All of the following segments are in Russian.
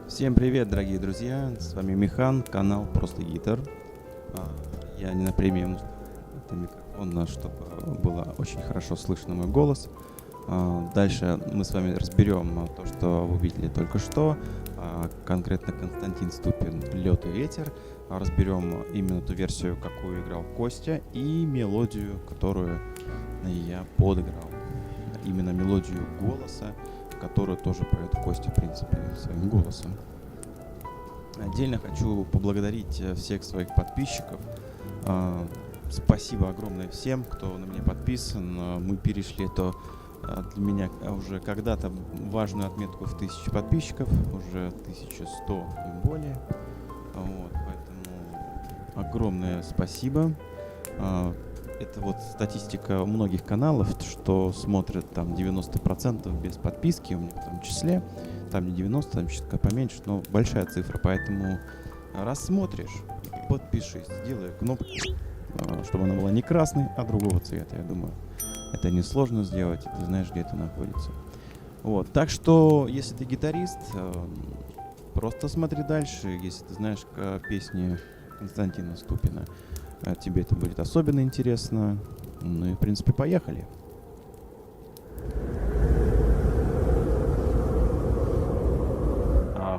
Всем привет, дорогие друзья, с вами Михан, канал Просто Гитар. Я не на премиум, это микрофон, чтобы было очень хорошо слышно мой голос. Дальше мы с вами разберем то, что вы видели только что, конкретно Константин Ступин «Лед и ветер». Разберем именно ту версию, какую играл Костя, и мелодию, которую я подыграл. Именно мелодию голоса, которую тоже поет Костя, в принципе, своим голосом. Отдельно хочу поблагодарить всех своих подписчиков. Спасибо огромное всем, кто на меня подписан. Мы перешли эту для меня уже когда-то важную отметку в 1000 подписчиков, уже 1100 и более. Вот, поэтому огромное спасибо. Это вот статистика многих каналов, что смотрят там 90% без подписки, у меня в том числе. Там не 90, там чуть-чуть поменьше, но большая цифра. Поэтому раз смотришь, подпишись, сделай кнопку, чтобы она была не красной, а другого цвета, я думаю. Это несложно сделать, ты знаешь, где это находится. Вот, так что, если ты гитарист, просто смотри дальше. Если ты знаешь песни Константина Ступина, тебе это будет особенно интересно. Ну и, в принципе, поехали.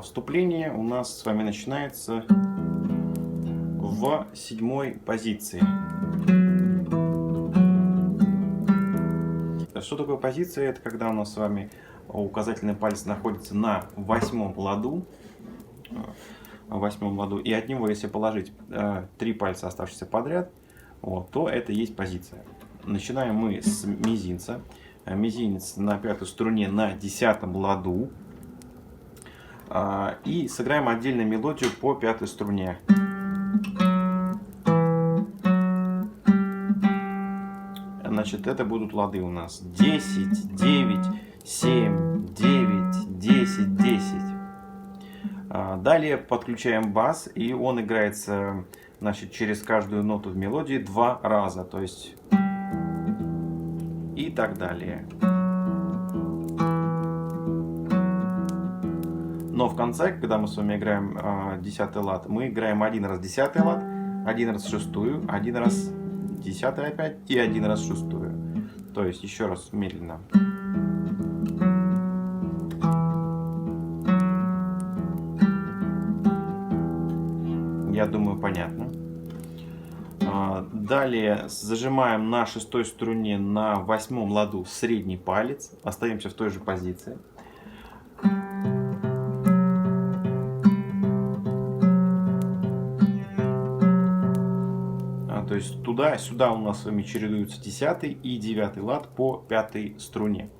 Вступление у нас с вами начинается в 7-й позиции. Что такое позиция? Это когда у нас с вами указательный палец находится на 8-м ладу. И от него, если положить 3 пальца, оставшиеся подряд, вот, то это и есть позиция. Начинаем мы с мизинца. Мизинец на 5-й струне на 10-м ладу. И сыграем отдельную мелодию по 5-й струне. Значит, это будут лады у нас 10, 9, 7, 9, 10, 10. Далее подключаем бас, и он играется, значит, через каждую ноту в мелодии 2 раза, то есть и так далее. Но в конце, когда мы с вами играем 10-й лад, мы играем один раз 10-й лад, один раз 6-ю, один раз 10-й опять и один раз 6-ю. То есть еще раз медленно. Я думаю, понятно. Далее зажимаем на 6-й струне на 8-м ладу средний палец. Остаемся в той же позиции. То есть туда-сюда у нас с вами чередуются 10-й и 9-й лад по 5-й струне.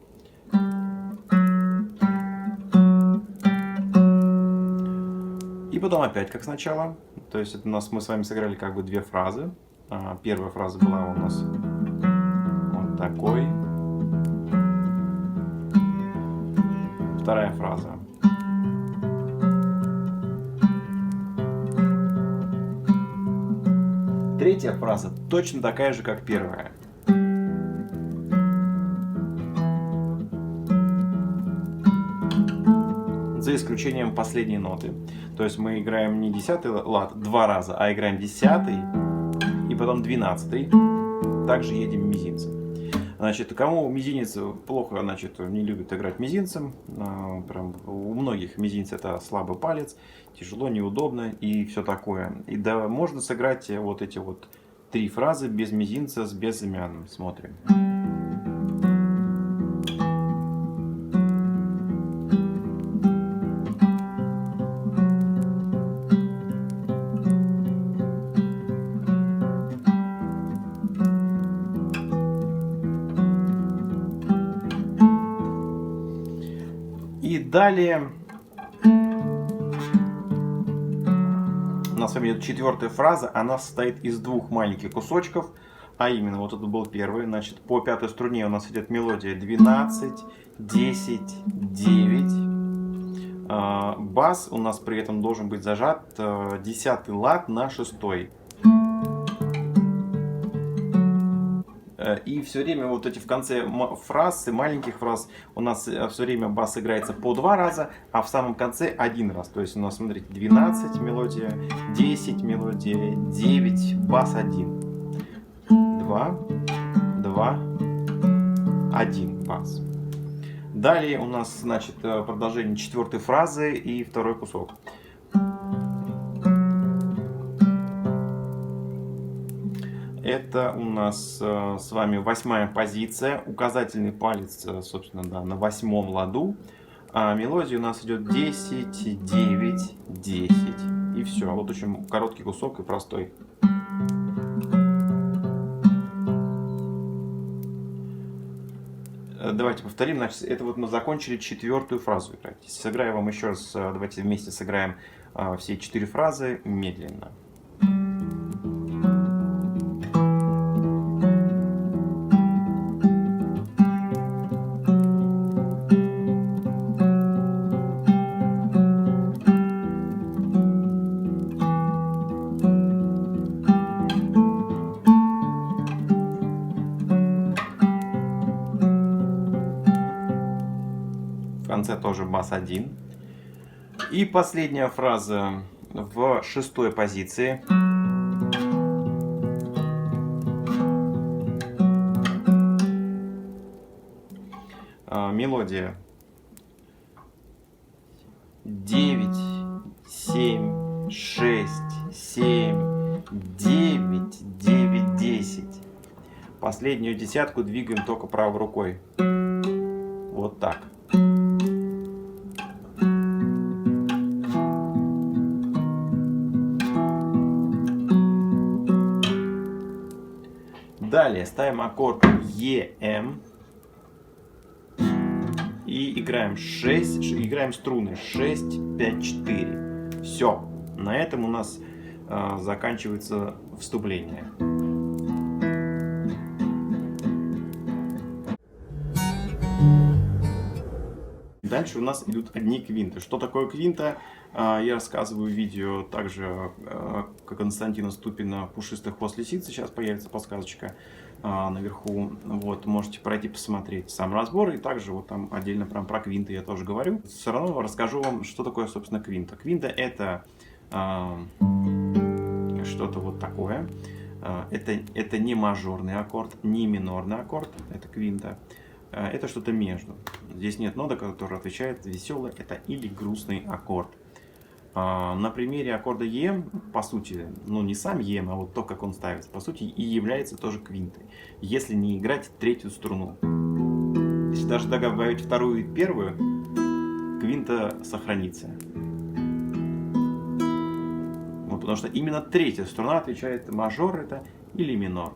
И потом опять как сначала. То есть это мы с вами сыграли как бы две фразы. Первая фраза была у нас вот такой. Вторая фраза. Третья фраза точно такая же, как первая. За исключением последней ноты. То есть мы играем не 10-й лад два раза, а играем 10-й и потом 12-й. Также едем мизинцем. Значит, кому мизинец плохо, значит, не любит играть мизинцем, прям у многих мизинец это слабый палец, тяжело, неудобно и все такое. И да, можно сыграть вот эти вот три фразы без мизинца с безымянным. Смотрим. И далее у нас с вами идет четвертая фраза. Она состоит из двух маленьких кусочков. А именно, вот это был первый. Значит, по 5-й струне у нас идет мелодия 12, 10, 9. Бас у нас при этом должен быть зажат 10-й лад на 6-й. И все время вот эти в конце фраз, маленьких фраз, у нас все время бас играется по 2 раза, а в самом конце 1 раз. То есть у нас, смотрите, 12 мелодия, 10 мелодия, 9, бас 1. 2, 2, 1 бас. Далее у нас, значит, продолжение 4-й фразы и второй кусок. Это у нас с вами 8-я позиция, указательный палец, собственно, да, на 8-м ладу. А мелодия у нас идет 10, 9, 10. И все. Вот очень короткий кусок и простой. Давайте повторим. Значит, это вот мы закончили 4-ю фразу играть. Сыграю вам еще раз. Давайте вместе сыграем все 4 фразы медленно. В конце тоже бас 1. И последняя фраза в 6-й позиции. Мелодия 9, 7, 6, 7, 9, 9, 10. Последнюю десятку двигаем только правой рукой. Вот так. Далее ставим аккорд EM и играем играем струны 6, 5, 4. Все. На этом у нас заканчивается вступление. Дальше у нас идут одни квинты. Что такое квинта? Я рассказываю в видео также как Константина Ступина «Пушистых после сица». Сейчас появится подсказочка. наверху. Вот, можете пройти посмотреть сам разбор. И также вот там отдельно прям про квинты я тоже говорю. Все равно расскажу вам, что такое, собственно, квинта. Квинта это что-то вот такое. Это не мажорный аккорд, не минорный аккорд. Это квинта. Это что-то между. Здесь нет ноты, которая отвечает веселый это или грустный аккорд. На примере аккорда Е, по сути, ну не сам Е, а вот то, как он ставится, по сути, и является тоже квинтой, если не играть третью струну. Если даже добавить вторую и первую, квинта сохранится. Вот, потому что именно третья струна отвечает мажор это или минор.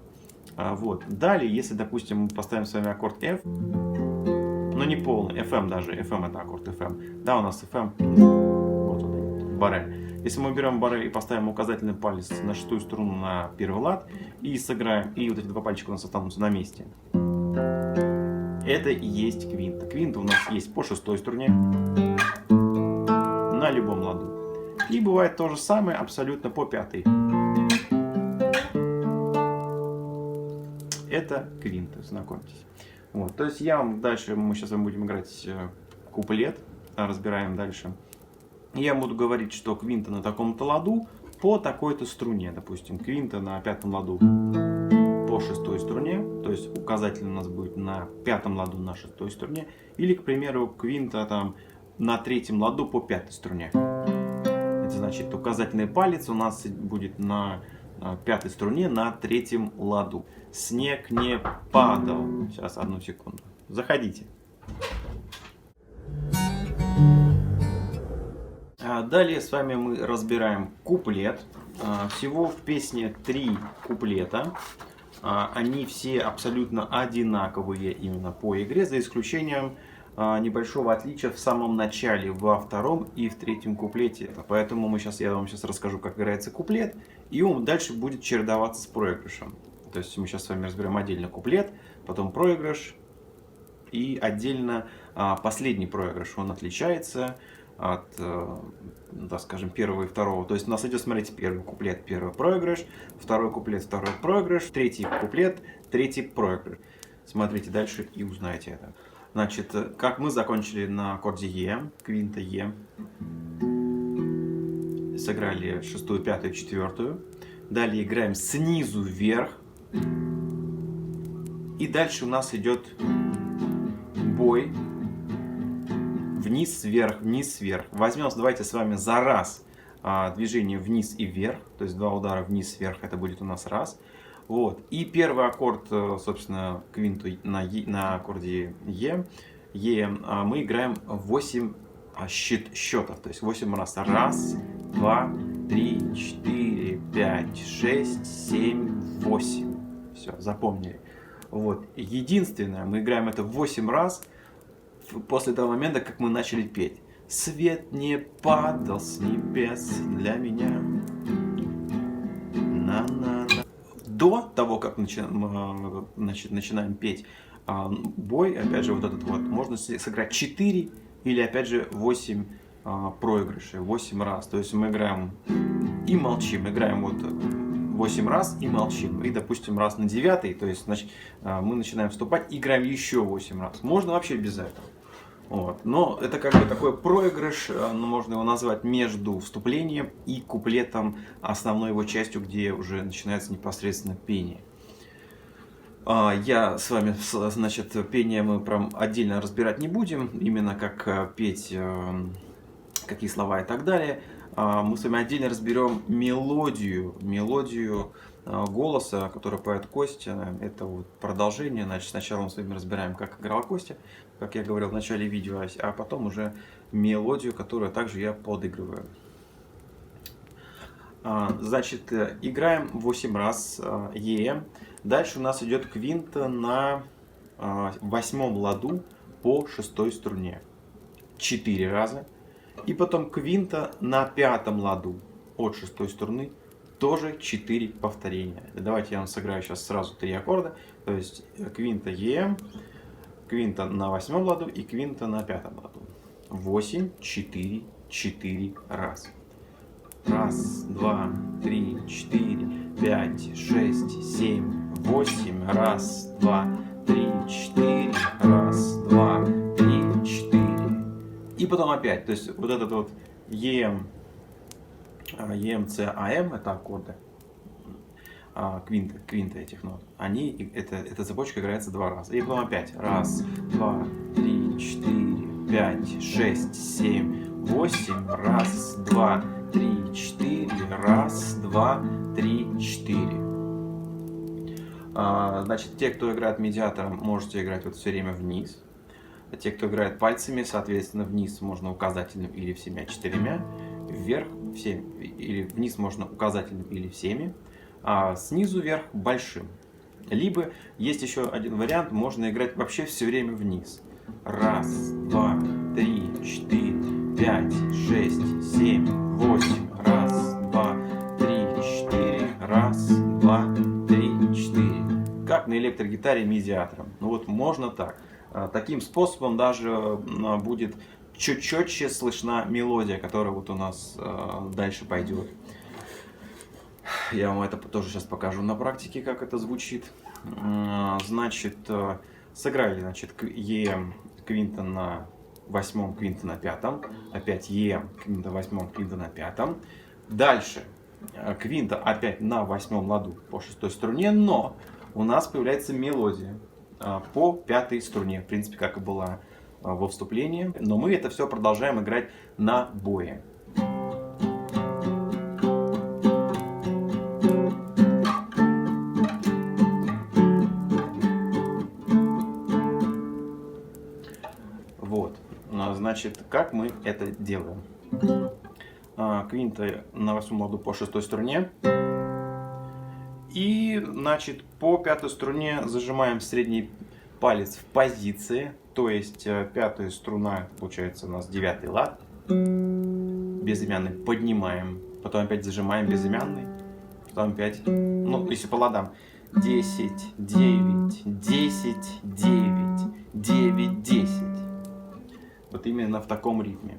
Вот. Далее, если, допустим, мы поставим с вами аккорд F, но не полный, FM даже, FM это аккорд FM. Да, у нас FM, вот он, баре. Если мы берем баре и поставим указательный палец на шестую струну на первый лад и сыграем, и вот эти два пальчика у нас останутся на месте, это и есть квинта. Квинта у нас есть по шестой струне, на любом ладу. И бывает то же самое абсолютно по пятой. Это квинта, знакомьтесь. Вот, то есть я вам дальше, мы сейчас вам будем играть куплет, разбираем дальше. Я буду говорить, что квинта на таком-то ладу по такой-то струне. Допустим, квинта на пятом ладу по шестой струне, то есть указатель у нас будет на пятом ладу на шестой струне. Или, к примеру, квинта там на третьем ладу по пятой струне. Это значит, указательный палец у нас будет на пятой струне на третьем ладу. Снег не падал. Сейчас, одну секунду. Заходите. Далее с вами мы разбираем куплет. Всего в песне 3 куплета. Они все абсолютно одинаковые именно по игре, за исключением небольшого отличия в самом начале, во втором и в третьем куплете. Поэтому я вам сейчас расскажу, как играется куплет, и он дальше будет чередоваться с проигрышем. То есть мы сейчас с вами разберем отдельно куплет, потом проигрыш и отдельно последний проигрыш. Он отличается от, да, скажем, первого и второго. То есть у нас идет, смотрите, первый куплет, первый проигрыш, второй куплет, второй проигрыш, третий куплет, третий проигрыш. Смотрите дальше и узнаете это. Значит, как мы закончили на аккорде Е, квинта Е, сыграли шестую, пятую, четвертую. Далее играем снизу вверх. И дальше у нас идет бой. Вниз, вверх, вниз, вверх. Возьмем, давайте с вами за раз движение вниз и вверх. То есть два удара вниз, вверх, это будет у нас раз. Вот. И первый аккорд, собственно, квинту на аккорде Е, мы играем 8 счетов. То есть 8 раз. Раз, два, 3, 4, 5, 6, 7, 8. Все, запомнили. Вот. Единственное, мы играем это 8 раз после того момента, как мы начали петь. Свет не падал с небес для меня. На-на-на. До того, как начинаем петь бой, опять же, вот этот вот, можно сыграть 4 или, опять же, 8 проигрышей, 8 раз. То есть мы играем и молчим, играем вот 8 раз и молчим. И, допустим, раз на 9, то есть, значит, мы начинаем вступать, играем еще 8 раз. Можно вообще без этого. Вот. Но это как бы такой проигрыш, можно его назвать между вступлением и куплетом, основной его частью, где уже начинается непосредственно пение. Я с вами, значит, пение мы прям отдельно разбирать не будем, именно как петь, какие слова и так далее. Мы с вами отдельно разберем мелодию голоса, который поет Костя. Это вот продолжение. Значит, сначала мы с вами разбираем, как играла Костя, как я говорил в начале видео, а потом уже мелодию, которую также я подыгрываю. Значит, играем 8 раз Е. Дальше у нас идет квинта на 8-м ладу по 6-й струне. 4 раза. И потом квинта на 5-м ладу от 6-й струны. Тоже 4 повторения. Давайте я вам сыграю сейчас сразу 3 аккорда. То есть квинта Е, квинта на 8-м ладу и квинта на 5-м ладу. 8, 4, 4 раз. Раз, два, три, четыре, пять, шесть, семь, восемь. Раз, два, три, четыре. Раз, два, три, четыре. И потом опять. То есть вот этот вот EM, EMC, AM это аккорды. Квинты этих нот. Эта цепочка играется два раза. И потом опять. Раз, два, три, четыре, пять, шесть, семь, восемь. Раз, два, три, четыре. Раз, два, три, четыре. Значит, те, кто играет медиатором, можете играть вот все время вниз. А те, кто играет пальцами, соответственно, вниз можно указательным или всеми четырьмя. Вверх всеми, или вниз можно указательным или всеми. А снизу вверх большим. Либо есть еще один вариант, можно играть вообще все время вниз. Раз, два, три, четыре, пять, шесть, семь, восемь. Раз, два, три, четыре. Раз, два, три, четыре. Как на электрогитаре медиатором. Ну вот можно так. Таким способом даже будет чуть четче слышна мелодия, которая вот у нас дальше пойдет. Я вам это тоже сейчас покажу на практике, как это звучит. Значит, сыграли, значит, EM квинта на восьмом, квинта на пятом. Опять EM квинта восьмом, квинта на пятом. Дальше квинта опять на восьмом ладу по шестой струне, но у нас появляется мелодия по пятой струне, в принципе, как и была во вступлении. Но мы это все продолжаем играть на бое. Вот, значит, как мы это делаем? Квинта на восьмом ладу по шестой струне. И, значит, по пятой струне зажимаем средний палец в позиции. То есть пятая струна, получается, у нас девятый лад. Безымянный поднимаем. Потом опять зажимаем безымянный. Потом опять, ну, если по ладам. 10, 9, 10, 9, 9, 10. Вот именно в таком ритме.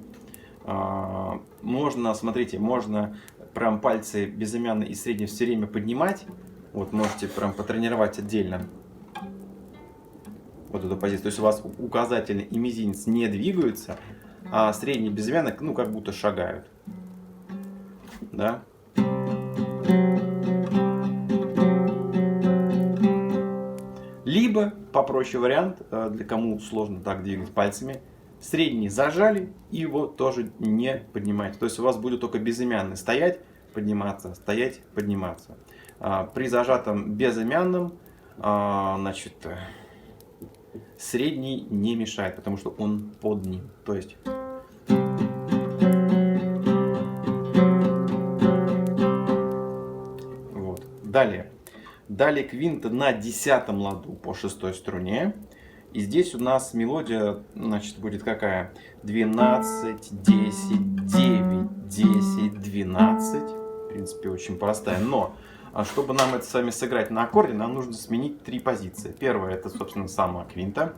Можно, смотрите, можно прям пальцы безымянный и средний все время поднимать. Вот можете прям потренировать отдельно вот эту позицию. То есть у вас указательный и мизинец не двигаются, а средний и безымянный, ну, как будто шагают. Да? Либо, попроще вариант, для кому сложно так двигать пальцами, средний зажали и его тоже не поднимаете. То есть у вас будет только безымянный стоять, подниматься, стоять, подниматься. При зажатом безымянном, значит, средний не мешает, потому что он под ним. То есть вот. Далее квинта на десятом ладу по шестой струне. И здесь у нас мелодия, значит, будет какая? 12, 10, 9, 10, 12. В принципе, очень простая. Но, чтобы нам это с вами сыграть на аккорде, нам нужно сменить три позиции. Первая, это, собственно, сама квинта.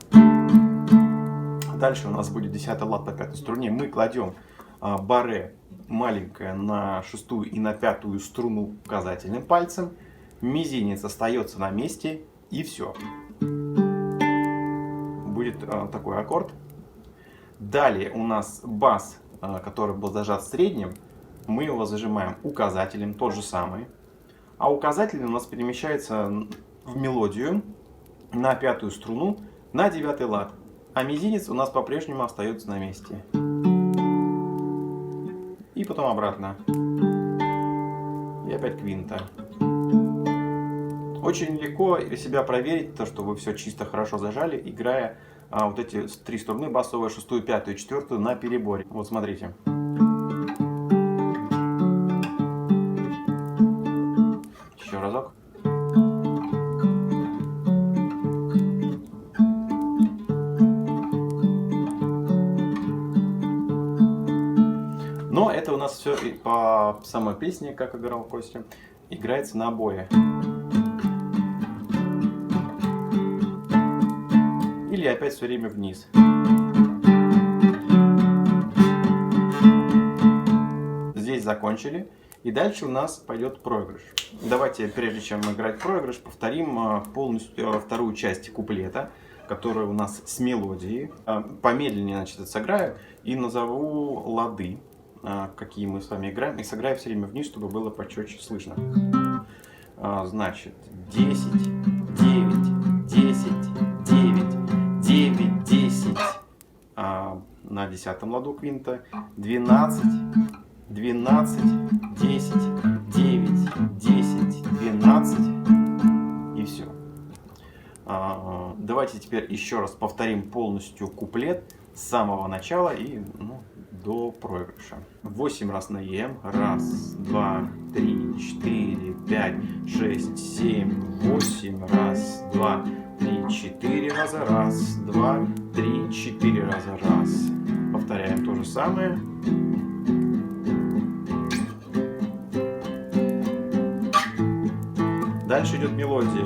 Дальше у нас будет 10 лад по пятой струне. Мы кладем барре маленькое на шестую и на пятую струну указательным пальцем. Мизинец остается на месте, и все. Будет такой аккорд. Далее у нас бас, который был зажат средним, мы его зажимаем указателем, тот же самый. А указатель у нас перемещается в мелодию на пятую струну на девятый лад. А мизинец у нас по-прежнему остается на месте. И потом обратно. И опять квинта. Очень легко себя проверить, то, что вы все чисто хорошо зажали, играя вот эти три струны, басовая, шестую, пятую и четвертую на переборе. Вот смотрите. Еще разок. Но это у нас все по самой песне, как играл Костя, играется на обои. Или опять все время вниз. Здесь здесь закончили. И дальше у нас пойдет проигрыш. Давайте, прежде чем играть проигрыш, повторим полностью вторую часть куплета, которая у нас с мелодией. Помедленнее, значит, сыграю и назову лады, какие мы с вами играем. И сыграю все время вниз, чтобы было почетче слышно. Значит, 10, 9, 10, 9, 9, 10. На 10-м ладу квинта. 12, 12, 10, 9, 10, 12. И все. Давайте теперь еще раз повторим полностью куплет с самого начала и до проигрыша. 8 раз на Е. 1, 2, 3, 4, 5, 6, 7, 8. 1, 2, 3, 4 раза. 1, 2, 3, 4 раза. Раз. Повторяем то же самое. Дальше идет мелодия.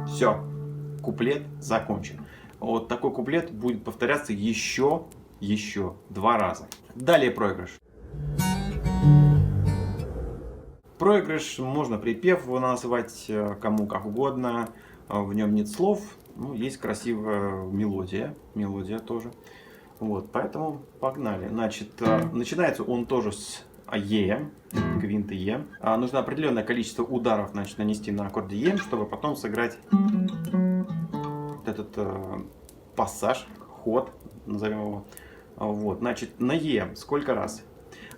Все, куплет закончен. Вот такой куплет будет повторяться еще 2 раза. Далее проигрыш. Проигрыш можно припев называть кому как угодно. В нем нет слов. Есть красивая мелодия тоже. Вот, поэтому погнали. Значит, начинается он тоже с Е, квинта Е. Нужно определенное количество ударов, значит, нанести на аккорде Е, чтобы потом сыграть этот пассаж, ход, назовем его. Вот, значит, на Е сколько раз?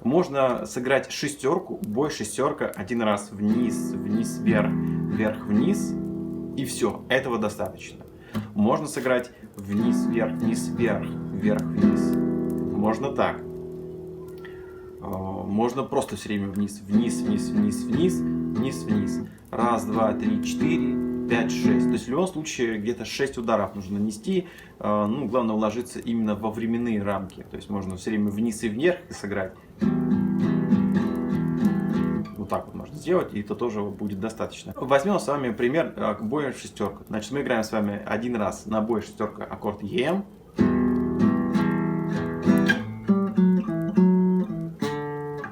Можно сыграть шестерку, бой шестерка, один раз вниз, вниз, вверх, вверх, вниз, и все, этого достаточно. Можно сыграть вниз, вверх, вниз, вверх, вверх, вниз. Можно так. Можно просто все время вниз, вниз, вниз, вниз, вниз, вниз, вниз. 1, 2, 3, 4, 5, 6. То есть в любом случае где-то 6 ударов нужно нанести. Главное уложиться именно во временные рамки. То есть можно все время вниз и вверх сыграть. Вот так вот можно сделать, и это тоже будет достаточно. Возьмем с вами пример боя шестерка. Значит, мы играем с вами один раз на бой шестерка аккорд Е.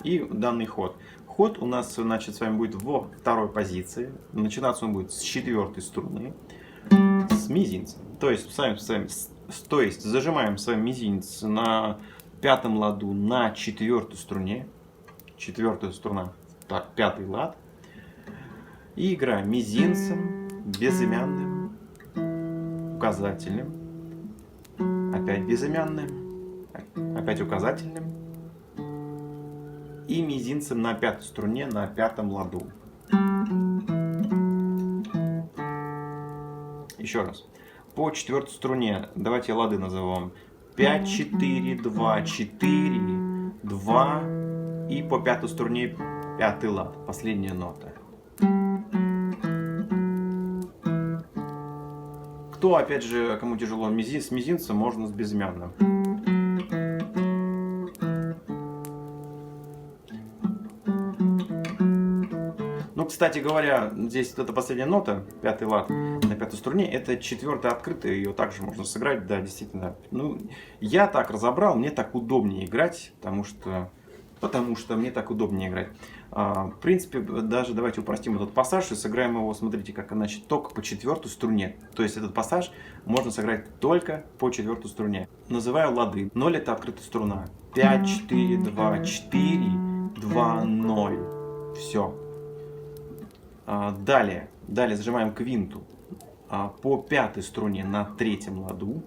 И данный ход. Ход у нас, значит, с вами будет во второй позиции. Начинаться он будет с 4-й струны, с мизинцем. То есть зажимаем с вами мизинец на 5-м ладу на 4-й струне. 4-я струна, 5-й лад. И играем мизинцем, безымянным, указательным, опять безымянным, опять указательным. И мизинцем на 5-й струне на 5-м ладу. Еще раз. По 4-й струне давайте лады назовем. 5, 4, 2, 4, 2. И по 5-й струне 5-й лад. Последняя нота. Кто, опять же, кому тяжело с мизинцем, можно с безымянным. Кстати говоря, здесь вот эта последняя нота, 5-й лад на 5-й струне, это 4-я открытая, ее также можно сыграть, да, действительно. Я так разобрал, мне так удобнее играть, потому что мне так удобнее играть. В принципе, даже давайте упростим этот пассаж и сыграем его, смотрите, как, значит, только по 4-й струне. То есть этот пассаж можно сыграть только по 4-й струне. Называю лады. 0 это открытая струна. 5, 4, 2, 4, 2, 0. Все. Далее зажимаем квинту по 5-й струне на 3-м ладу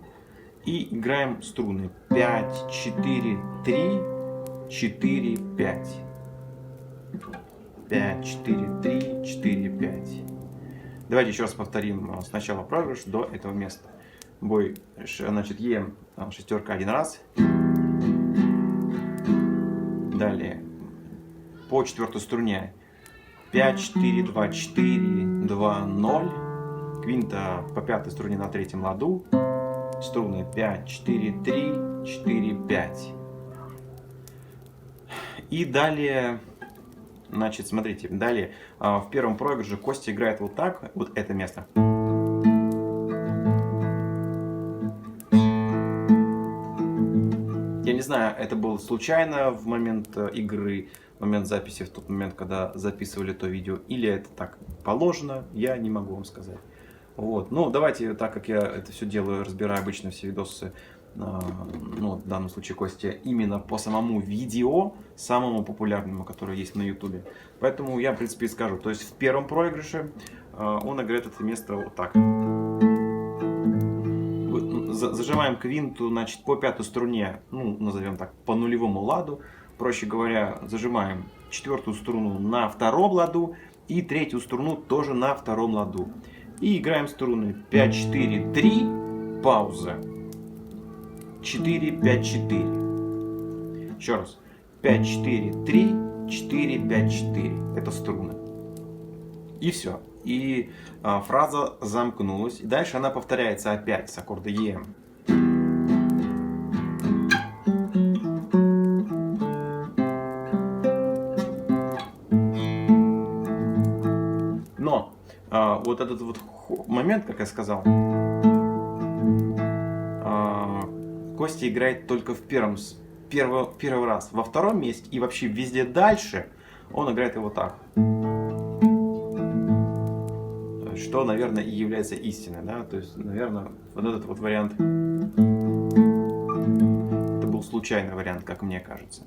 и играем струны 5, 4, 3, 4, 5. 5, 4, 3, 4, 5. Давайте еще раз повторим сначала проигрыш до этого места. Бой, значит, Е, шестерка один раз. Далее по 4-й струне 5, 4, 2, 4, 2, 0. Квинта по 5-й струне на 3-м ладу. Струны 5, 4, 3, 4, 5. И далее, значит, смотрите, далее в первом проигрыше Костя играет вот так, вот это место. Не знаю, это было случайно в момент игры, в момент записи, в тот момент, когда записывали то видео, или это так положено, я не могу вам сказать. Вот. Ну, давайте, так как я это все делаю, разбираю обычно все видосы, ну, в данном случае Костя, именно по самому видео, самому популярному, которое есть на ютубе. Поэтому я, в принципе, и скажу. То есть в первом проигрыше он играет это место вот так. Зажимаем квинту, значит, по пятой струне, ну, назовем так, по нулевому ладу. Проще говоря, зажимаем четвертую струну на втором ладу и третью струну тоже на втором ладу. И играем струны 5, 4, 3, пауза. 4, 5, 4. Еще раз. 5, 4, 3, 4, 5, 4. Это струны. И все. И фраза замкнулась. И дальше она повторяется опять с аккорда EM. Но вот этот вот момент, как я сказал, Костя играет только в первый раз. Во втором месте и вообще везде дальше он играет его так. Что, наверное, и является истиной, да? То есть, наверное, вот этот вот вариант, это был случайный вариант, как мне кажется.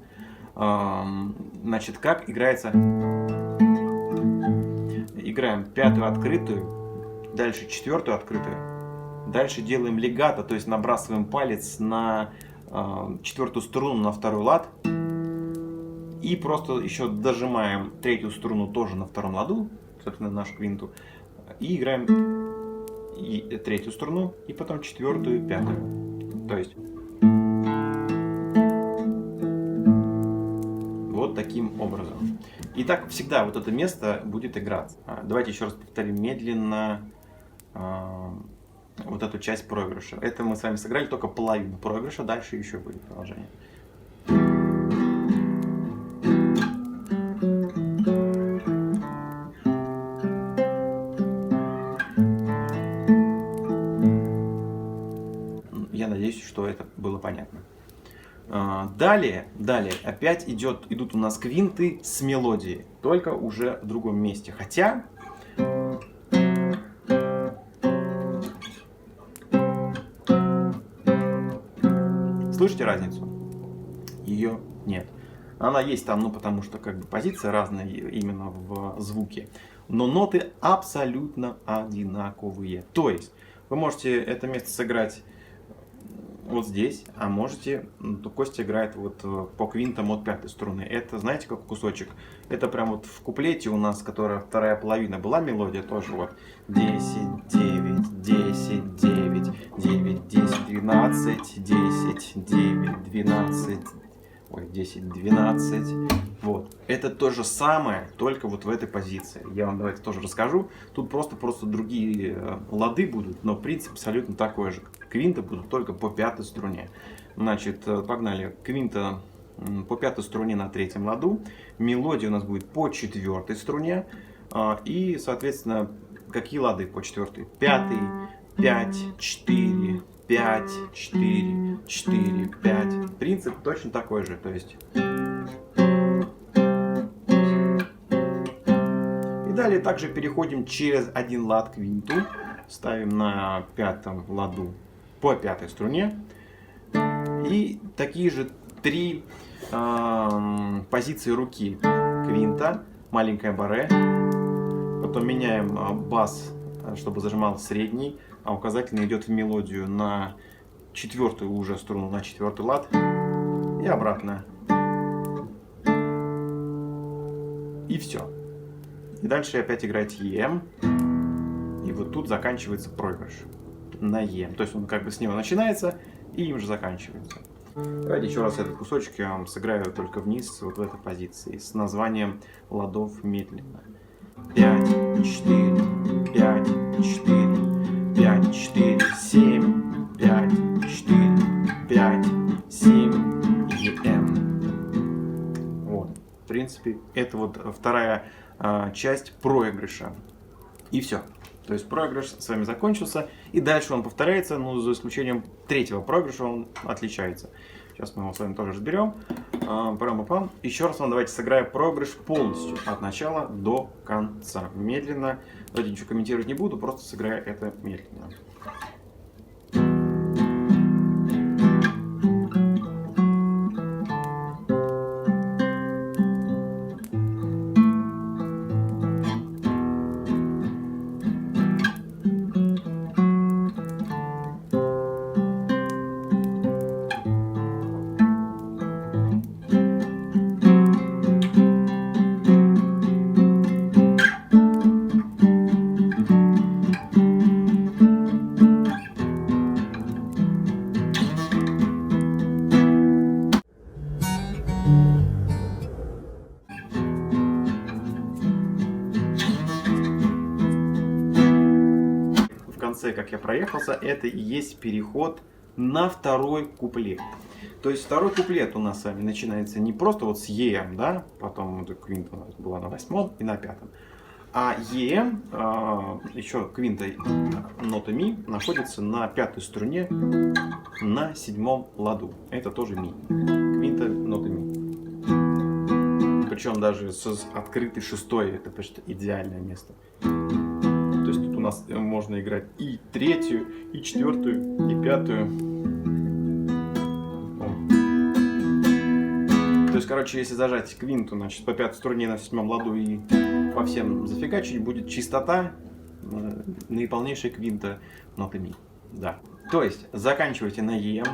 Значит, как играется? Играем пятую открытую, дальше четвертую открытую, дальше делаем легато, то есть набрасываем палец на четвертую струну на второй лад и просто еще дожимаем третью струну тоже на втором ладу, собственно, нашу квинту, и играем и третью струну, и потом четвертую, пятую. То есть вот таким образом. И так всегда вот это место будет играться. Давайте еще раз повторим медленно вот эту часть проигрыша. Это мы с вами сыграли только половину проигрыша, дальше еще будет продолжение. Я надеюсь, что это было понятно. Далее опять идут у нас квинты с мелодией, только уже в другом месте. Хотя слышите разницу? Ее нет. Она есть там, ну потому что как бы позиция разная именно в звуке. Но ноты абсолютно одинаковые. То есть вы можете это место сыграть вот здесь, а можете, Костя играет вот по квинтам от пятой струны. Это, знаете, как кусочек? Это прям вот в куплете у нас, которая вторая половина была мелодия, тоже вот 10, 9, 10, 9, 9, 10, 12, 10, 9, 12, ой, 10, 12. Вот. Это то же самое, только вот в этой позиции. Я вам давайте тоже расскажу. Тут просто другие лады будут, но принцип абсолютно такой же. Квинты будут только по пятой струне. Значит, погнали. Квинта по пятой струне на третьем ладу. Мелодия у нас будет по четвертой струне. И, соответственно, какие лады по четвертой? Пятый, 5, 4, 5, 4, 4, 5. Принцип точно такой же. То есть... И далее также переходим через один лад квинту. Ставим на пятом ладу по пятой струне. И такие же три позиции руки. Квинта, маленькая баре. Потом меняем бас, чтобы зажимал средний, а указательный идет в мелодию на четвертую уже струну, на четвертый лад. И обратно. И все. И дальше опять играть EM. И вот тут заканчивается проигрыш на EM. То есть он как бы с него начинается и им же заканчивается. Давайте еще раз этот кусочек я вам сыграю только вниз, вот в этой позиции, с названием ладов медленно. 5, 4, 5, 4, 5, 4, 7, 5, 4, 5, 7, EM. Вот, в принципе, это вот вторая часть проигрыша. И все. То есть проигрыш с вами закончился, и дальше он повторяется, но за исключением третьего проигрыша он отличается. Сейчас мы его с вами тоже разберем. Парам-пам. Еще раз вам давайте сыграем проигрыш полностью, от начала до конца. Медленно. Давайте ничего комментировать не буду, просто сыграю это медленно. Как я проехался, это и есть переход на второй куплет. То есть второй куплет у нас с вами начинается не просто вот с EM, да, потом квинта у нас была на 8 и на 5, а EM, еще квинта нота ми, находится на 5 струне на 7 ладу. Это тоже ми. Квинта нота ми. Причем даже с открытой 6, это почти идеальное место. То есть тут у нас можно играть и 3-ю, и 4-ю, и 5-ю. То есть, короче, если зажать квинту, значит, по 5 струне на 7 ладу и по всем зафигачить, будет чистота, наиполнейшая квинта ноты ми. Да. То есть, заканчивайте на EM.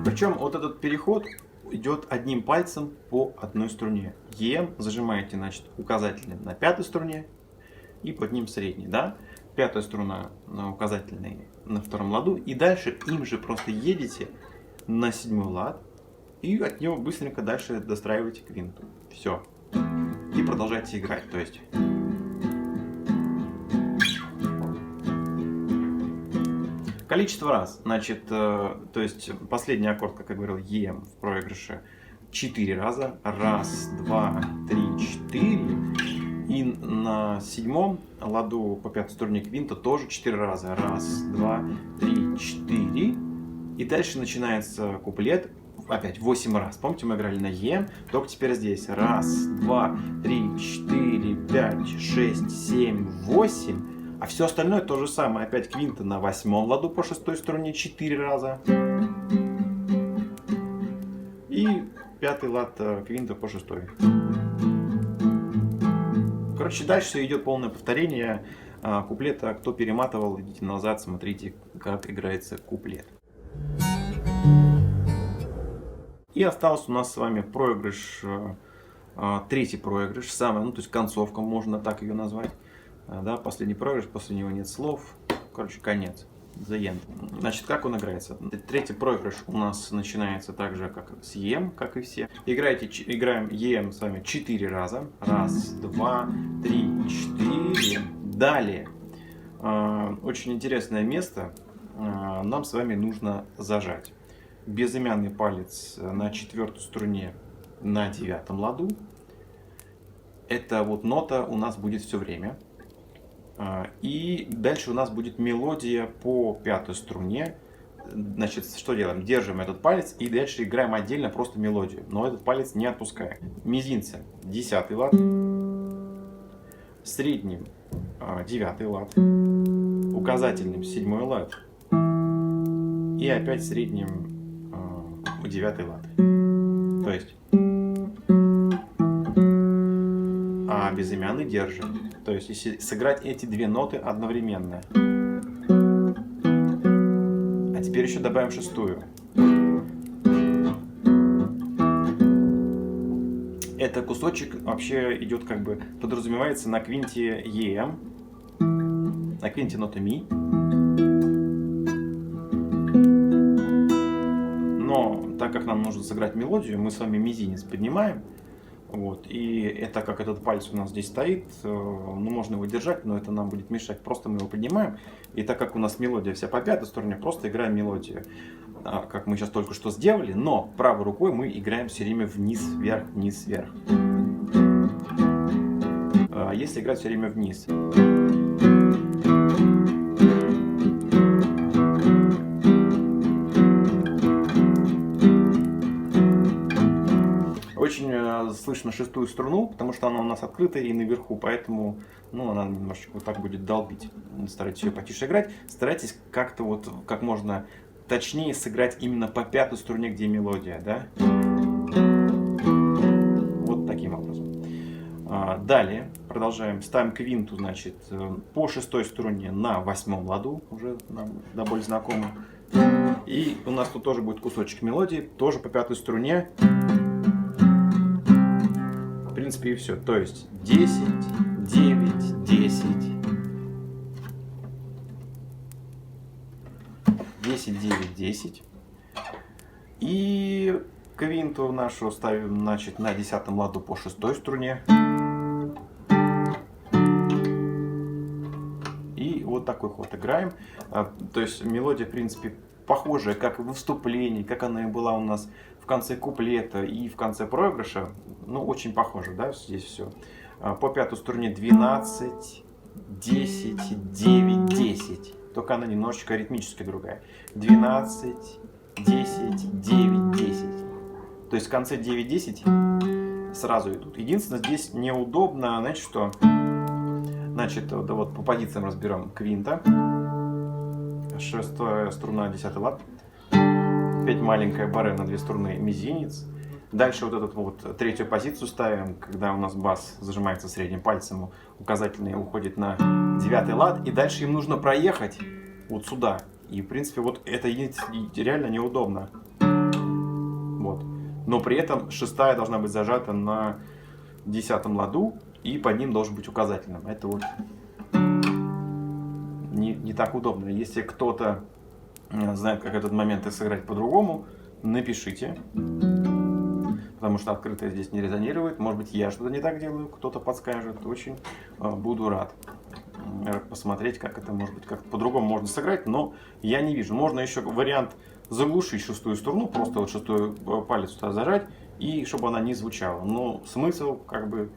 Причем вот этот переход идет одним пальцем по одной струне. EM зажимаете, значит, указательным на 5 струне и под ним средний, да? 5 струна на указательной на 2 ладу, и дальше им же просто едете на 7 лад и от него быстренько дальше достраиваете квинту. Все. И продолжайте играть. То есть количество раз, значит, то есть последний аккорд, как я говорил, EM в проигрыше 4 раза. 1, 2, 3, 4. И на 7 ладу по 5 струне квинта тоже 4 раза. 1, 2, 3, 4. И дальше начинается куплет. Опять 8 раз. Помните, мы играли на EM, только теперь здесь. 1, 2, 3, 4, 5, 6, 7, 8. А все остальное то же самое. Опять квинта на 8 ладу по 6 струне 4 раза. И 5 лад квинта по 6. Короче, дальше идет полное повторение куплета. Кто перематывал, идите назад, смотрите, как играется куплет. И остался у нас с вами проигрыш, третий проигрыш, самый, ну то есть концовка, можно так ее назвать. Да, последний проигрыш, после него нет слов. Короче, конец. The end. Значит, как он играется? Третий проигрыш у нас начинается так же, как с EM, как и все. Играем EM с вами 4 раза. 1, 2, 3, 4. Далее. Очень интересное место. Нам с вами нужно зажать безымянный палец на 4 струне на 9 ладу. Эта вот нота у нас будет все время. И дальше у нас будет мелодия по 5 струне. Значит, что делаем? Держим этот палец и дальше играем отдельно просто мелодию. Но этот палец не отпускаем. Мизинцем 10 лад, средним 9 лад, указательным 7 лад и опять средним 9 лад. То есть а безымянный держим. То есть если сыграть эти две ноты одновременно. А теперь еще добавим 6. Это кусочек вообще идет как бы подразумевается на квинте EM, на квинте ноты ми. Но так как нам нужно сыграть мелодию, мы с вами мизинец поднимаем. Вот, и это как этот палец у нас здесь стоит, ну можно его держать, но это нам будет мешать. Просто мы его поднимаем, и так как у нас мелодия вся по 5 струне, просто играем мелодию, как мы сейчас только что сделали, но правой рукой мы играем все время вниз, вверх, вниз, вверх. Если играть все время вниз, слышно шестую струну, потому что она у нас открытая и наверху, поэтому она немножечко вот так будет долбить. Старайтесь ее потише играть. Старайтесь как-то вот как можно точнее сыграть именно по пятой струне, где мелодия, да? Вот таким образом. Далее продолжаем. Ставим квинту, значит, по шестой струне на восьмом ладу, уже нам до боли знакомо. И у нас тут тоже будет кусочек мелодии, тоже по пятой струне. В принципе и все. То есть 10, 9, 10, 10, 9, 10. И квинту нашу ставим, значит, на 10 ладу по шестой струне. И вот такой ход играем. То есть мелодия, в принципе, похожая, как и во вступлении, как она и была у нас в конце куплета и в конце проигрыша. Очень похоже, да, здесь все. По пятой струне 12, 10, 9, 10. Только она немножечко ритмически другая. 12, 10, 9, 10. То есть в конце 9-10 сразу идут. Единственное, здесь неудобно, знаете что? Значит, да вот по позициям разберем. Квинта, шестая струна, 10 лад, опять маленькая баре на 2 струны, мизинец. Дальше вот эту вот третью позицию ставим, когда у нас бас зажимается средним пальцем, указательный уходит на 9 лад, и дальше им нужно проехать вот сюда. И в принципе вот это реально неудобно. Вот. Но при этом шестая должна быть зажата на 10 ладу, и под ним должен быть указательным. Это вот не так удобно. Если кто-то знает, как этот момент и сыграть по-другому, напишите. Потому что открытое здесь не резонирует. Может быть, я что-то не так делаю, кто-то подскажет. Очень буду рад посмотреть, как это может быть, как по-другому можно сыграть, но я не вижу. Можно еще вариант заглушить шестую струну, просто вот шестой палец туда зажать, и чтобы она не звучала. Но смысл как бы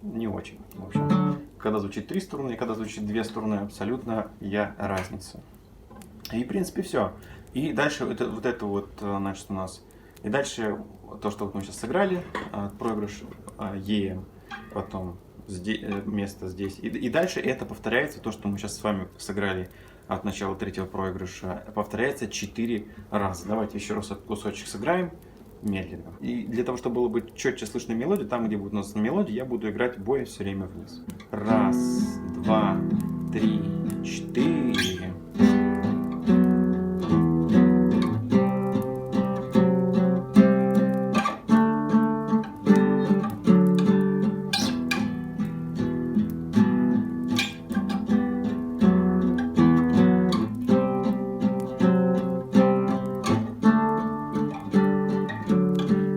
не очень. В общем, когда звучит 3 струны и когда звучит 2 струны, абсолютно разница. И в принципе все. И дальше значит, у нас. И дальше то, что вот мы сейчас сыграли, проигрыш Е, потом место здесь. И дальше это повторяется, то, что мы сейчас с вами сыграли от начала третьего проигрыша, повторяется 4 раза. Давайте еще раз этот кусочек сыграем медленно. И для того, чтобы было бы четче слышно мелодию, там, где будет у нас мелодия, я буду играть бой все время вниз. 1, 2, 3, 4.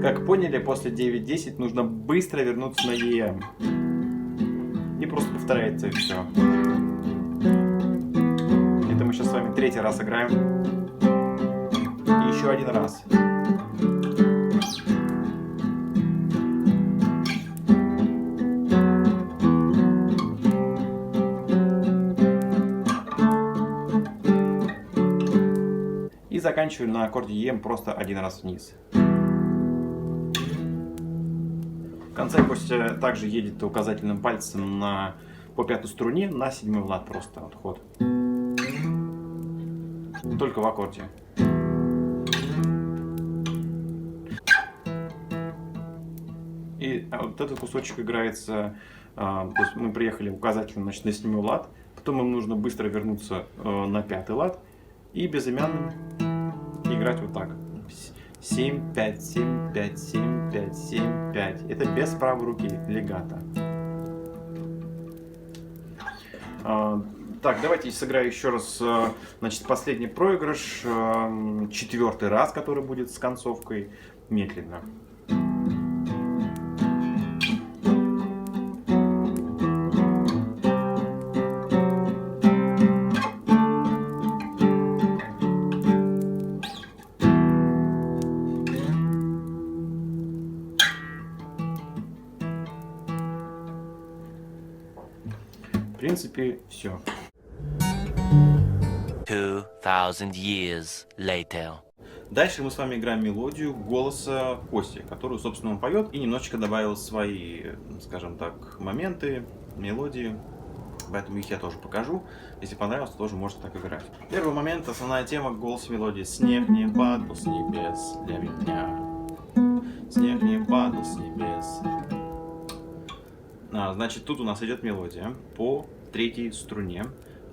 Как поняли, после 9-10 нужно быстро вернуться на ЕМ. И просто повторяется, и все. Это мы сейчас с вами 3-й раз играем. И еще 1 раз. И заканчиваем на аккорде ЕМ просто 1 раз вниз. В конце Костя также едет указательным пальцем по 5-й струне на 7-й лад просто вот ход. Только в аккорде. И вот этот кусочек играется, то есть мы приехали указательным, значит, на 7-й лад, потом им нужно быстро вернуться на 5-й лад и безымянным играть вот так. 7, 5, 7, 5, 7, 5, 7, 5. Это без правой руки, легато. Так, давайте сыграю еще раз, значит, последний проигрыш, 4-й раз, который будет с концовкой, медленно. В принципе, все. 2000 years later. Дальше мы с вами играем мелодию голоса Кости, которую, собственно, он поет, и немножечко добавил свои, скажем так, моменты, мелодии. Поэтому их я тоже покажу. Если понравилось, то тоже можете так играть. Первый момент, основная тема, голос мелодии. Снег не падал с небес для меня. Снег не падал с небес. Значит, тут у нас идет мелодия по третьей струне.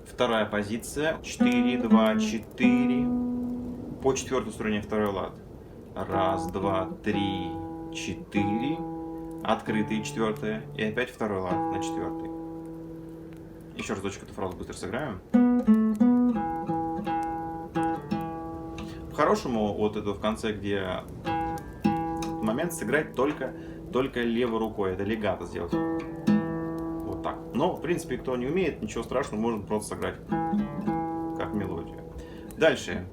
Вторая позиция. 4, 2, 4. По четвертой струне второй лад. Раз, два, три, 4. Открытые четвертые. И опять второй лад на четвертый. Еще разочек эту фразу быстро сыграем. По-хорошему, вот это в конце, где момент, сыграть только левой рукой. Это легато сделать. Вот так. Но, в принципе, кто не умеет, ничего страшного, можно просто сыграть как мелодию. Дальше.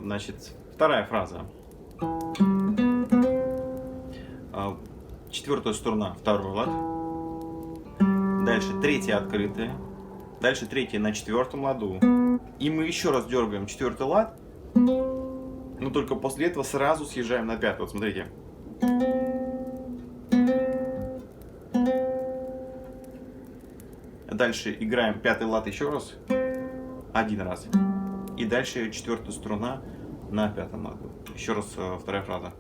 Значит, вторая фраза. Четвертая струна, второй лад. Дальше третья открытая. Дальше третья на четвертом ладу. И мы еще раз дергаем четвертый лад. Но только после этого сразу съезжаем на пятый. Вот смотрите. Дальше играем пятый лад еще раз. Один раз. И дальше четвертая струна на пятом ладу. Еще раз вторая фраза.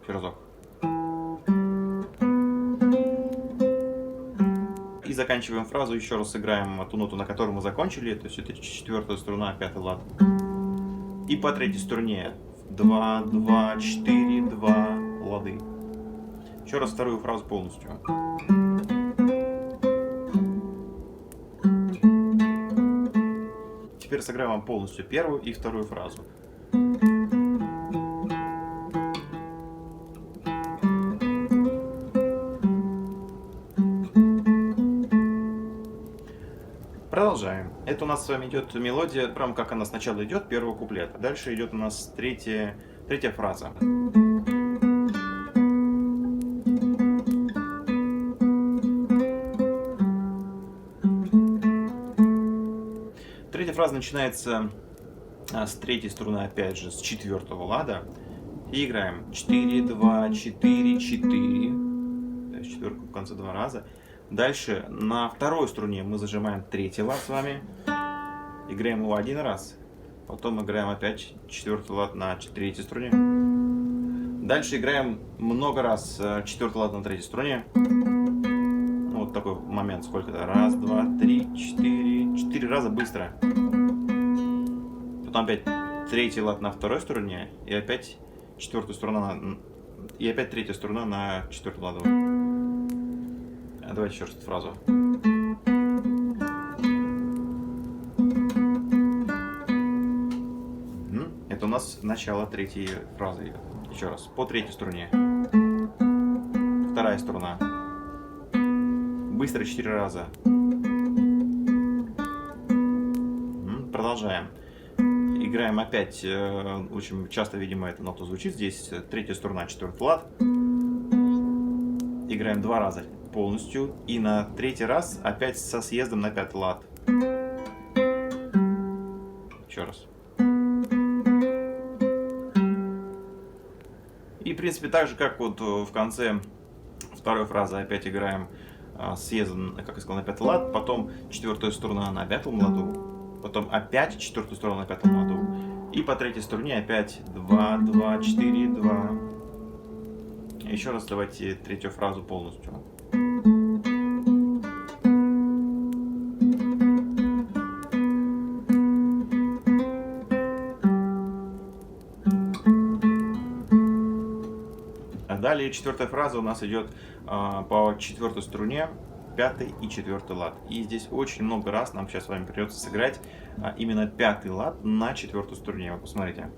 Еще разок. И заканчиваем фразу. Еще раз сыграем ту ноту, на которой мы закончили. То есть это четвертая струна, пятый лад. И по третьей струне 2, 2, 4, 2 лады. Еще раз вторую фразу полностью. Теперь сыграем вам полностью первую и вторую фразу. Продолжаем. Это у нас с вами идет мелодия, прям как она сначала идет, первого куплета. Дальше идет у нас третья фраза. Третья фраза начинается с третьей струны, опять же, с четвертого лада. И играем 4, 2, 4, 4. То есть четверку в конце два раза. Дальше на второй струне мы зажимаем третий лад с вами. Играем его один раз. Потом играем опять четвертый лад на третьей струне. Дальше играем много раз четвертый лад на третьей струне. Вот такой момент. Сколько-то? Раз, два, три, 4. 4 раза быстро. Потом опять третий лад на второй струне. И опять четвертая струна и опять третья струна на четвертую ладу. Давайте еще раз эту фразу. Это у нас начало третьей фразы. Еще раз. По третьей струне. Вторая струна. Быстро 4 раза. Продолжаем. Играем опять. Очень часто, видимо, эта нота звучит здесь. Третья струна, четвертый лад. Играем 2 раза полностью. И на третий раз опять со съездом на пятый лад. Еще раз. И, в принципе, так же, как вот в конце второй фразы опять играем съездом, как я сказал, на пятый лад. Потом четвертая струна на пятом ладу. Потом опять четвертая струна на пятом ладу. И по третьей струне опять 2, 2, 4, 2. Еще раз давайте третью фразу полностью. Далее четвертая фраза у нас идет по четвертой струне, пятый и четвертый лад. И здесь очень много раз нам сейчас с вами придется сыграть именно пятый лад на четвертой струне. Вы посмотрите.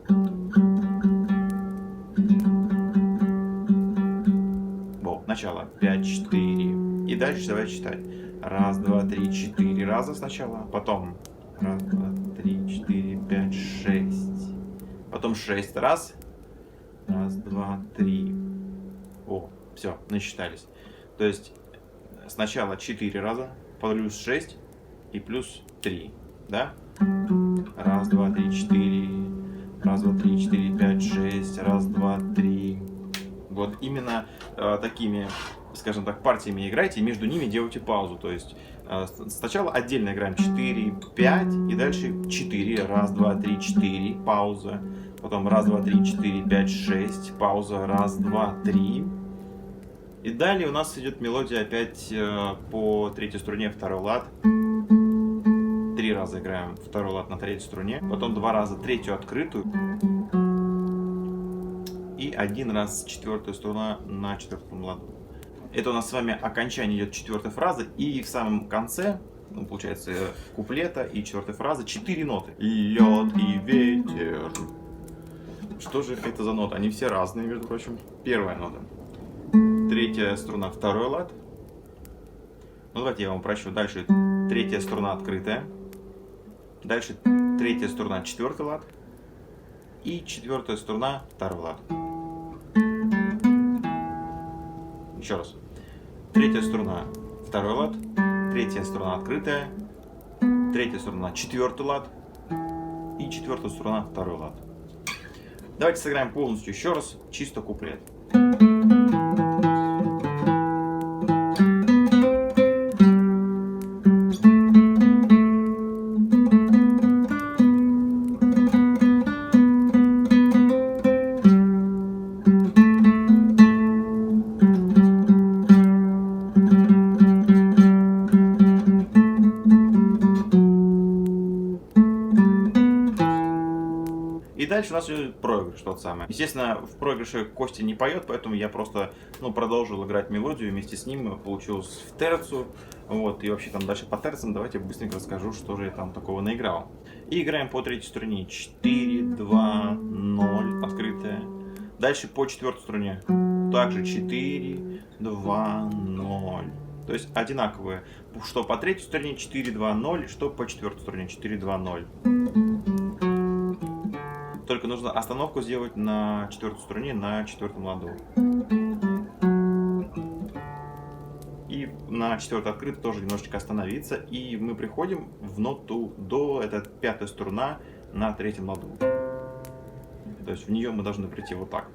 Вот, начало. 5, 4. И дальше давайте читать. Раз, два, три, 4 раза сначала. Потом раз, два, три, 4, 5, 6. Потом 6 раз. Раз, два, три. О, все, насчитались. То есть сначала 4 раза, плюс 6 и плюс 3. Да? Раз, два, три, четыре. Раз, два, три, четыре, пять, шесть. Раз, два, три. Вот именно такими, скажем так, партиями играйте, и между ними делайте паузу. То есть сначала отдельно играем 4, 5, и дальше 4. Раз, два, три, 4. Пауза. Потом раз, два, три, 4, 5, 6. Пауза. Раз, два, три. И далее у нас идет мелодия опять по третьей струне, второй лад. 3 раза играем второй лад на третьей струне, потом 2 раза третью открытую и 1 раз четвертая струна на четвертом ладу. Это у нас с вами окончание идет четвертой фразы, и в самом конце, ну, получается, куплета и четвертой фразы 4 ноты. Лед и ветер. Что же это за ноты? Они все разные, между прочим. Первая нота. Третья струна, второй лад. Ну, давайте я вам упрощу. Дальше третья струна открытая. Дальше третья струна, четвертый лад. И четвертая струна, второй лад. Еще раз. Третья струна, второй лад. Третья струна открытая. Третья струна, четвертый лад. И четвертая струна, второй лад. Давайте сыграем полностью еще раз, чисто куплет. И дальше у нас идет проигрыш тот самый. Естественно, в проигрыше Костя не поет, поэтому я просто продолжил играть мелодию вместе с ним. Получилось в терцию. Вот, и вообще там дальше по терциям давайте быстренько расскажу, что же я там такого наиграл. И играем по третьей струне. 4, 2, 0, открытая. Дальше по четвертой струне. Также 4, 2, 0. То есть одинаковые. Что по третьей струне 4, 2, 0, что по четвертой струне 4, 2, 0. Только нужно остановку сделать на четвертой струне, на четвертом ладу. И на четвертой открытой тоже немножечко остановиться. И мы приходим в ноту до, это пятая струна на третьем ладу. То есть в нее мы должны прийти вот так.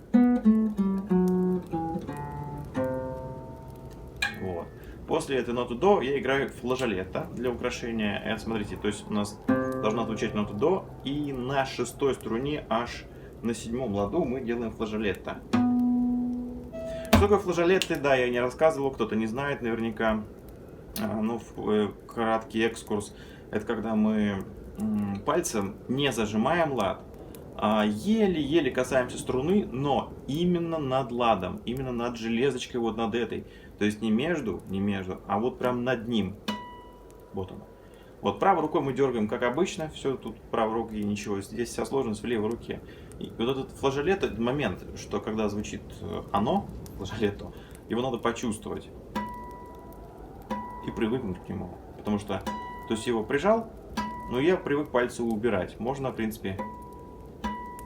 Вот. После этой ноты до я играю флажолетто для украшения. Это, смотрите, то есть у нас должна звучать нота до, и на шестой струне аж на седьмом ладу мы делаем флажолетто. Что такое флажолетто? Да, я не рассказывал, кто-то не знает наверняка. Краткий экскурс. Это когда мы пальцем не зажимаем лад, а еле-еле касаемся струны, но именно над ладом, именно над железочкой, вот над этой. То есть не между, а вот прям над ним. Вот он. Вот правой рукой мы дергаем, как обычно, все тут правой рукой, ничего, здесь вся сложность в левой руке. И вот этот флажолетто, этот момент, что когда звучит оно, флажолетто, его надо почувствовать и привыкнуть к нему. Потому что, то есть его прижал, но я привык пальцы убирать. Можно, в принципе,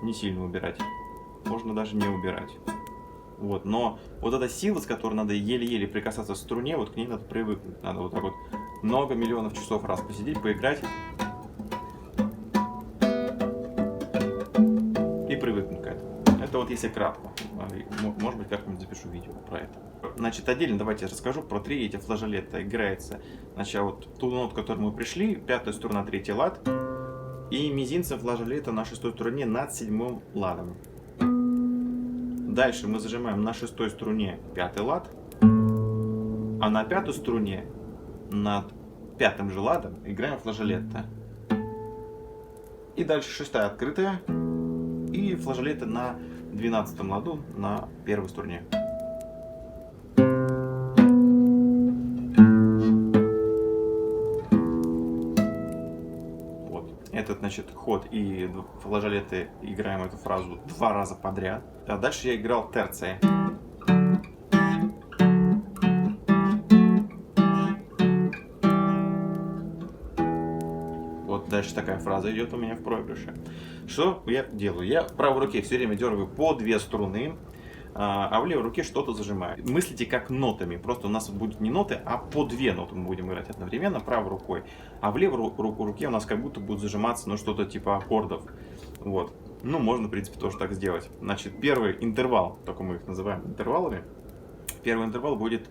не сильно убирать, можно даже не убирать. Вот, но вот эта сила, с которой надо еле-еле прикасаться к струне, вот к ней надо привыкнуть. Надо вот так вот много миллионов часов раз посидеть, поиграть и привыкнуть к этому. Это вот если кратко. Может быть, как-нибудь запишу видео про это. Значит, отдельно давайте я расскажу про три эти флажолетта. Играется, значит, вот ту ноту, к которой мы пришли, пятая струна, третий лад, и мизинцем флажолетта на шестой струне над седьмым ладом. Дальше мы зажимаем на шестой струне пятый лад, а на пятой струне над пятым же ладом играем флажолетто. И дальше шестая открытая и флажолетто на 12-м ладу на первой струне. Вот. Этот, значит, ход и флажолетты играем эту фразу 2 раза подряд. А дальше я играл терция. Вот дальше такая фраза идет у меня в проигрыше. Что я делаю? Я в правой руке все время дергаю по 2 струны. а в левой руке что-то зажимаем. Мыслите как нотами, просто у нас будут не ноты, а по две ноты мы будем играть одновременно правой рукой, а в левой руке у нас как будто будет зажиматься, ну, что-то типа аккордов. Вот. Ну, можно, в принципе, тоже так сделать. Значит, первый интервал, только мы их называем интервалами. Первый интервал будет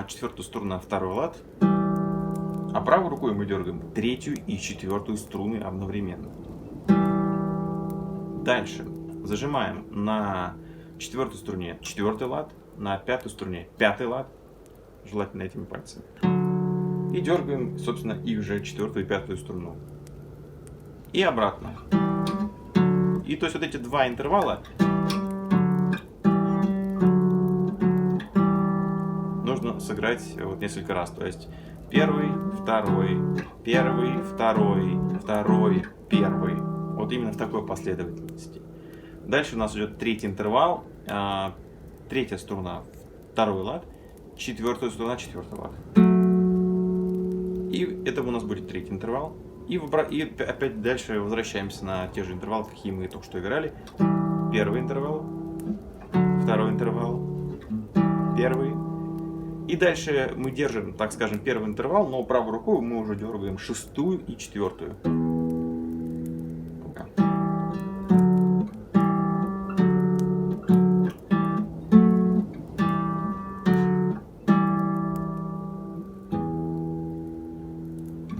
четвертая струна, второй лад, а правой рукой мы дергаем третью и четвертую струны одновременно. Дальше зажимаем на четвертой струне четвертый лад, на пятой струне пятый лад, желательно этими пальцами. И дергаем, собственно, их же четвертую и пятую струну. И обратно. И то есть вот эти два интервала нужно сыграть вот несколько раз. То есть первый, второй, первый, второй, второй, первый. Вот именно в такой последовательности. Дальше у нас идет третий интервал, третья струна, второй лад, четвертая струна, четвертый лад. И это у нас будет третий интервал. И опять дальше возвращаемся на те же интервалы, какие мы только что играли. Первый интервал, второй интервал, первый. И дальше мы держим, так скажем, первый интервал, но правой рукой мы уже дергаем шестую и четвертую.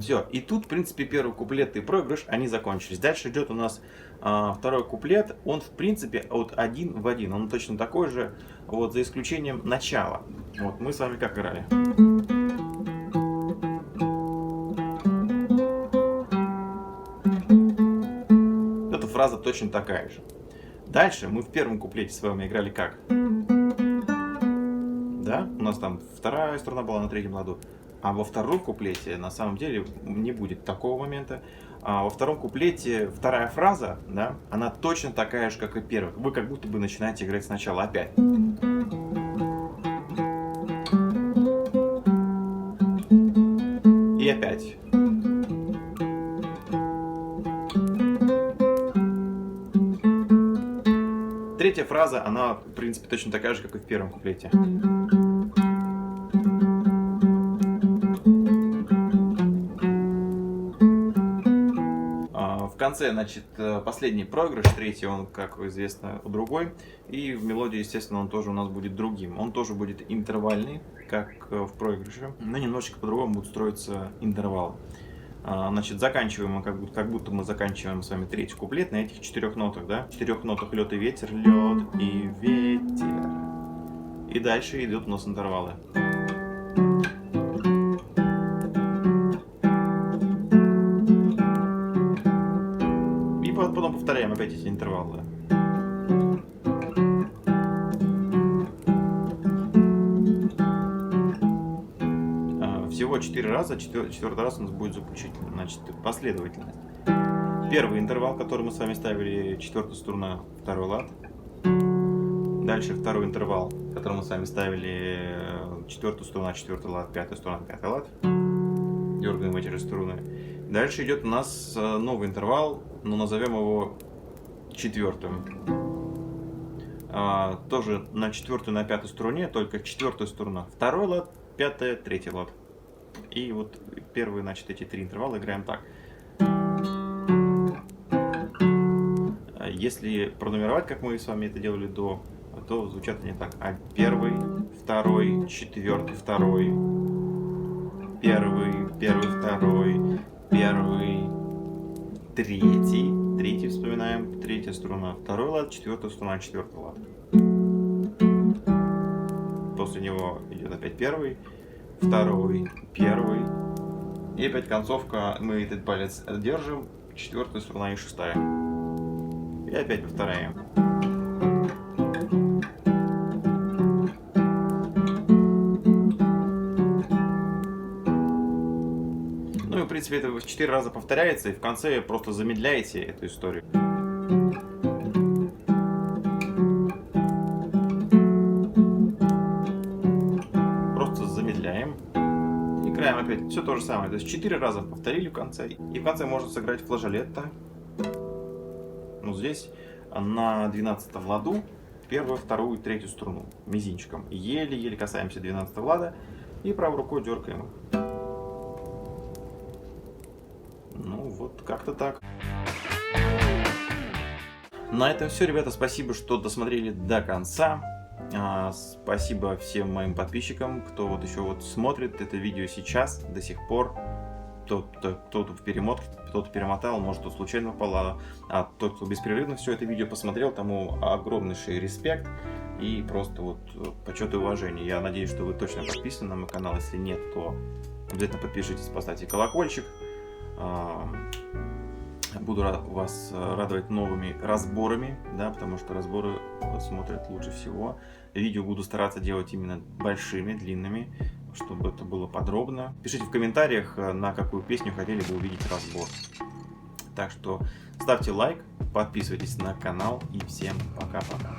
Все, и тут, в принципе, первый куплет и проигрыш, они закончились. Дальше идет у нас второй куплет, он, в принципе, вот один в один, он точно такой же, вот, за исключением начала. Вот, мы с вами как играли. Эта фраза точно такая же. Дальше мы в первом куплете с вами играли как? Да, у нас там вторая струна была на третьем ладу. А во втором куплете, на самом деле, не будет такого момента. Во втором куплете вторая фраза, да, она точно такая же, как и первая. Вы как будто бы начинаете играть сначала опять. И опять. Третья фраза, она, в принципе, точно такая же, как и в первом куплете. В конце, значит, последний проигрыш, третий, он, как известно, другой. И в мелодии, естественно, он тоже у нас будет другим. Он тоже будет интервальный, как в проигрыше, но немножечко по-другому будут строиться интервалы. Значит, заканчиваем мы, как будто мы заканчиваем с вами третий куплет на этих четырех нотах, да? В четырех нотах лед и ветер, лед и ветер. И дальше идут у нас интервалы. И потом повторяем опять эти интервалы. Всего 4 раза, четвертый раз у нас будет заключительный. Значит, последовательность. Первый интервал, который мы с вами ставили, четвертая струна, второй лад. Дальше второй интервал, который мы с вами ставили, четвертая струна, четвертый лад, пятая струна, пятый лад. Дергаем эти же струны. Дальше идет у нас новый интервал, но назовем его четвертым. Тоже на четвертую, на пятой струне, только четвертая струна, второй лад, пятая, третий лад. И вот первые, значит, эти три интервала играем так. Если пронумеровать, как мы с вами это делали до, то звучат они так. А первый, второй, четвертый, второй, первый, второй, первый, третий вспоминаем, третья струна, второй лад, четвертая струна, четвертый лад. После него идет опять первый, второй, первый. И опять концовка, мы этот палец держим, четвертая струна и шестая. И опять повторяем. Ну и в принципе это 4 раза повторяется, и в конце просто замедляете эту историю. Играем опять все то же самое, то есть 4 раза повторили в конце, и в конце можно сыграть флажолетто. Ну, здесь на 12-м ладу первую, вторую, третью струну мизинчиком. Еле-еле касаемся 12-го лада и правой рукой дергаем их. Ну вот как-то так. На этом все, ребята. Спасибо, что досмотрели до конца. Спасибо всем моим подписчикам, кто вот еще вот смотрит это видео сейчас, до сих пор. Кто-то в перемотке, кто-то перемотал, может, кто случайно попал, а тот, кто беспрерывно все это видео посмотрел, тому огромнейший респект и просто вот почет и уважение. Я надеюсь, что вы точно подписаны на мой канал. Если нет, то обязательно подпишитесь, поставьте колокольчик. Буду вас радовать новыми разборами, да, потому что разборы смотрят лучше всего. Видео буду стараться делать именно большими, длинными, чтобы это было подробно. Пишите в комментариях, на какую песню хотели бы увидеть разбор. Так что ставьте лайк, подписывайтесь на канал и всем пока-пока.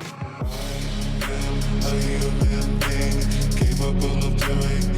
Capable of doing